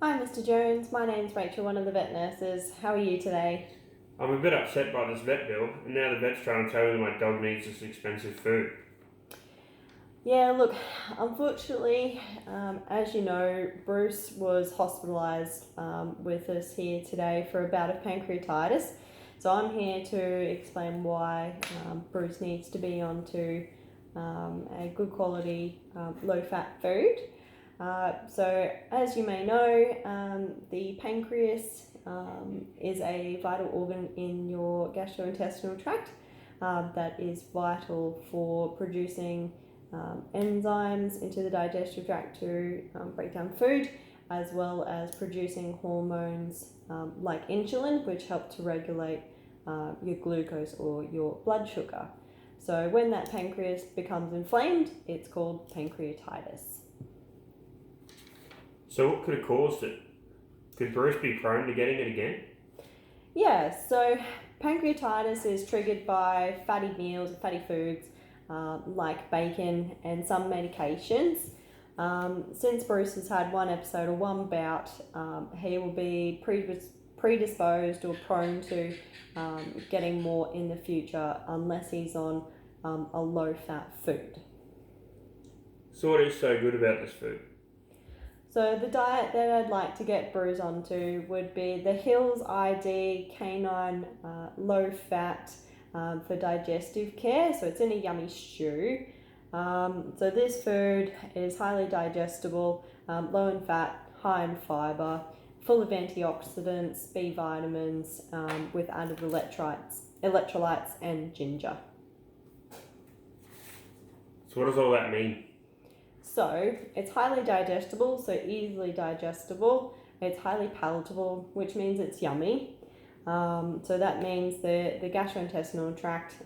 Hi, Mr. Jones. My name's Rachel, one of the vet nurses. How are you today? I'm a bit upset by this vet bill, and now the vet's trying to tell me that my dog needs this expensive food. Yeah, look, unfortunately, as you know, Bruce was hospitalised with us here today for a bout of pancreatitis. So I'm here to explain why Bruce needs to be onto a good quality low fat food. So, as you may know, the pancreas is a vital organ in your gastrointestinal tract that is vital for producing enzymes into the digestive tract to break down food, as well as producing hormones like insulin, which help to regulate your glucose or your blood sugar. So, when that pancreas becomes inflamed, it's called pancreatitis. So, what could have caused it? Could Bruce be prone to getting it again? Yeah, so pancreatitis is triggered by fatty meals, fatty foods like bacon and some medications. Since Bruce has had one episode or one bout, he will be predisposed or prone to getting more in the future unless he's on a low fat food. So, what is so good about this food? So the diet that I'd like to get Bruce onto would be the Hills ID Canine Low Fat for digestive care. So it's in a yummy stew. So this food is highly digestible, low in fat, high in fibre, full of antioxidants, B vitamins, with added electrolytes and ginger. So, what does all that mean? So it's highly digestible, so easily digestible. It's highly palatable, which means it's yummy. So that means the gastrointestinal tract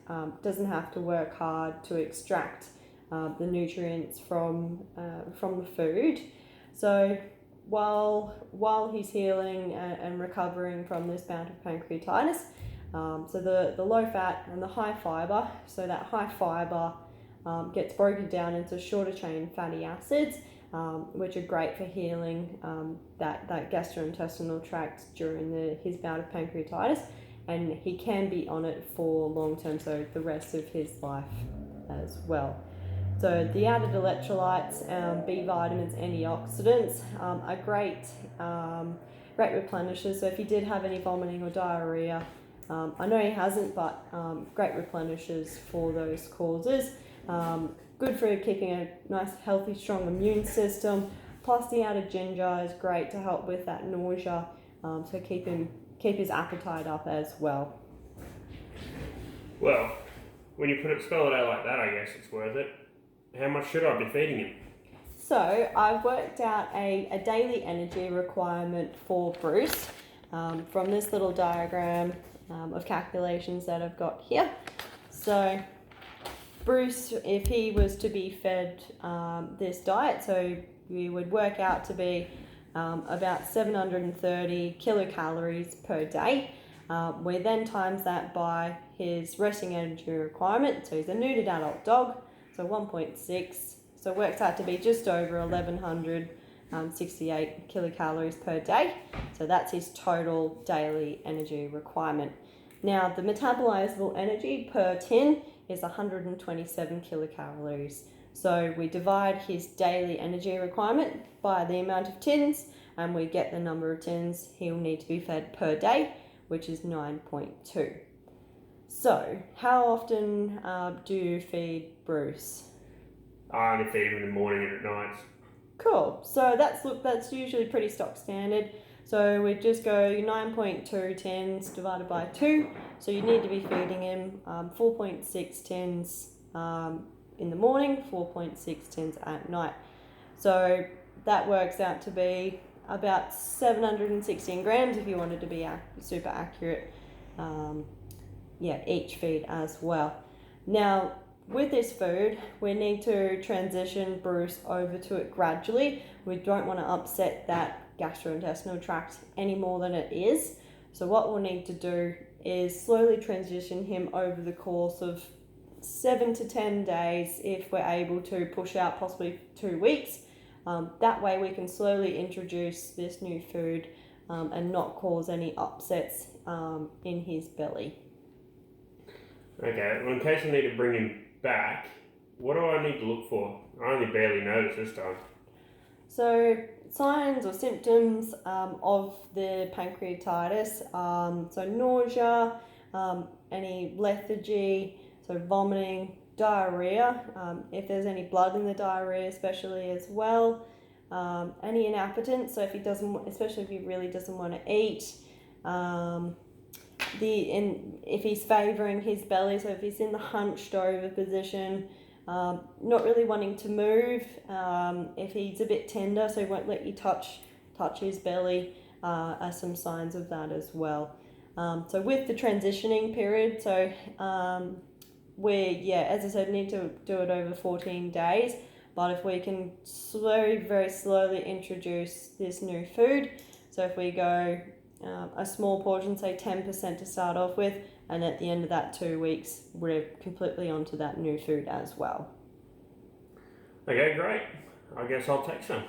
doesn't have to work hard to extract the nutrients from the food. So while he's healing and recovering from this bout of pancreatitis, so the low fat and the high fibre, so that high fibre gets broken down into shorter chain fatty acids, which are great for healing that gastrointestinal tract during his bout of pancreatitis, and he can be on it for long term, so the rest of his life as well. So the added electrolytes, B vitamins, antioxidants are great replenishers. So if he did have any vomiting or diarrhea, I know he hasn't, but great replenishers for those causes. Good for keeping a nice, healthy, strong immune system. Plus, the added ginger is great to help with that nausea, so keep his appetite up as well. Well, when you spell it out like that, I guess it's worth it. How much should I be feeding him? So I've worked out a daily energy requirement for Bruce from this little diagram of calculations that I've got here. So Bruce, if he was to be fed this diet, so we would work out to be about 730 kilocalories per day. We then times that by his resting energy requirement. So he's a neutered adult dog, so 1.6. So it works out to be just over 1168 kilocalories per day. So that's his total daily energy requirement. Now, the metabolizable energy per tin is 127 kilocalories. So we divide his daily energy requirement by the amount of tins, and we get the number of tins he'll need to be fed per day, which is 9.2. So, how often do you feed Bruce? I only feed him in the morning and at night. Cool. So that's usually pretty stock standard. So we just go 9.2 tins divided by 2. So you need to be feeding him 4.6 tins in the morning, 4.6 tins at night. So that works out to be about 716 grams if you wanted to be super accurate. Each feed as well. Now, with this food, we need to transition Bruce over to it gradually. We don't want to upset that gastrointestinal tract any more than it is. So what we'll need to do is slowly transition him over the course of 7 to 10 days if we're able to push out possibly 2 weeks. That way we can slowly introduce this new food and not cause any upsets in his belly. Okay, well, in case I need to bring him back, what do I need to look for? I only barely noticed this time. So signs or symptoms of the pancreatitis, so nausea, any lethargy, so vomiting, diarrhea, if there's any blood in the diarrhea especially as well, any inappetence, so if he doesn't, especially if he really doesn't want to eat, if he's favouring his belly, so if he's in the hunched over position, not really wanting to move, if he's a bit tender, so he won't let you touch his belly, are some signs of that as well. So with the transitioning period, so as I said, need to do it over 14 days, but if we can very slowly introduce this new food, so if we go a small portion, say 10% to start off with, and at the end of that 2 weeks, we're completely onto that new food as well. Okay, great. I guess I'll take some.